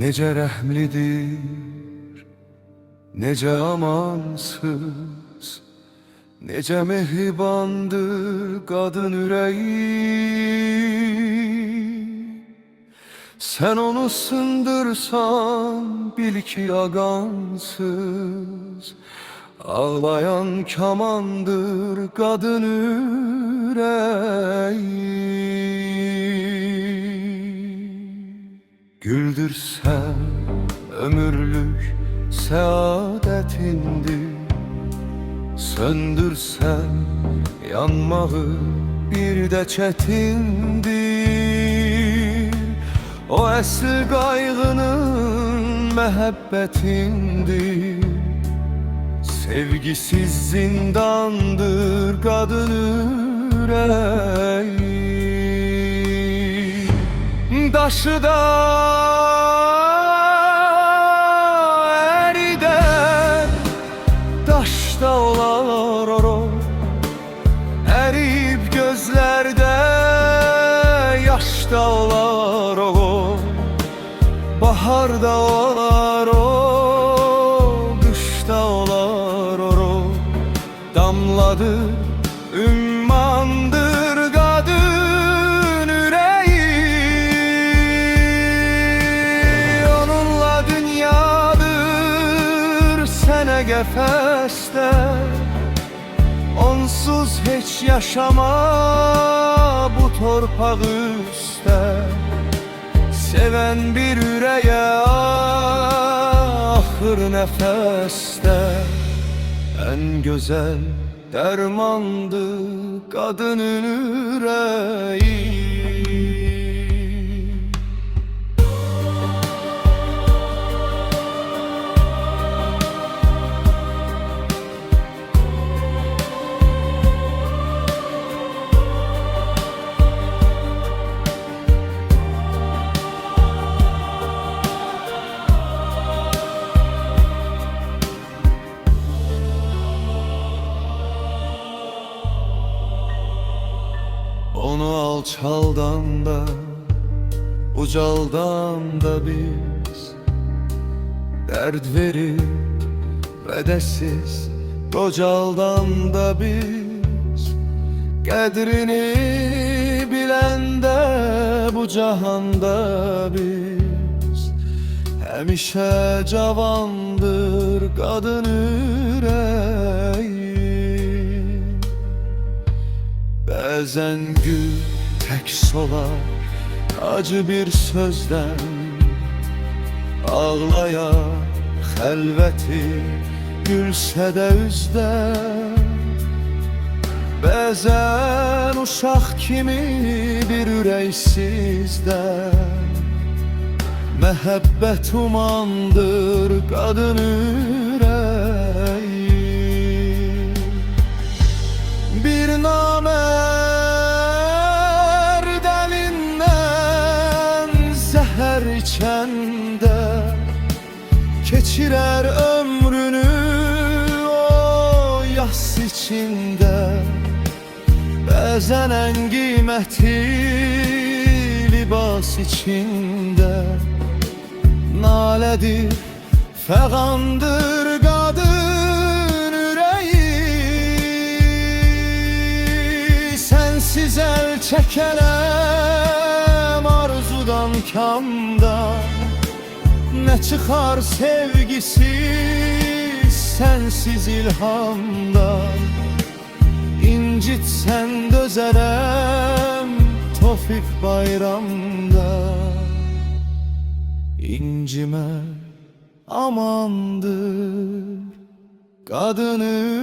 Nece rəhmlidir, nece amansız, nece mehribandır kadın yüreği. Sen onu sındırsan bil ki agansız, ağlayan kamandır kadın yüreği. Güldürsen ömürlük saadetindir, söndürsen yanmağı bir de çetindir. O əsl qaygının məhəbbətindir, sevgisiz zindandır kadın yüreği. Daşı da eriden, daş da olar oro, eriyip gözlerde yaş da olar o. Bahar da olar o, kış da olar o. Damladı ümmandır kadın yüreği. Onunla dünyadır sene gefeste, onsuz hiç yaşama bu torpaq üstə. Seven bir yüreğe ahır nefeste, en güzel dermandı kadının yüreği. Onu alçaldan da ucaldan da biz dert verip bedesiz qocaldan da biz qədrini bilende bu cahanda biz həmişə cavandır kadın yüreği. Bəzən gül tək solar acı bir sözdən, ağlayar xəlvəti gülsə də üzdən. Bəzən uşaq kimi bir ürəksizdən, məhəbbət umandır kadın yüreği. Bir namərd əlindən zəhər içəndə, keçirər ömrünü o yas içində. Bəzən ən qiymətli libas içində, nalədir, fəğandır kadın yüreği. Sensiz el çəkərəm arzudan kamdan, ne çıkar sevgisiz sensiz ilhamdan. İncitsen dözərəm Tofik bayramda, İncime amandır kadın yüreği.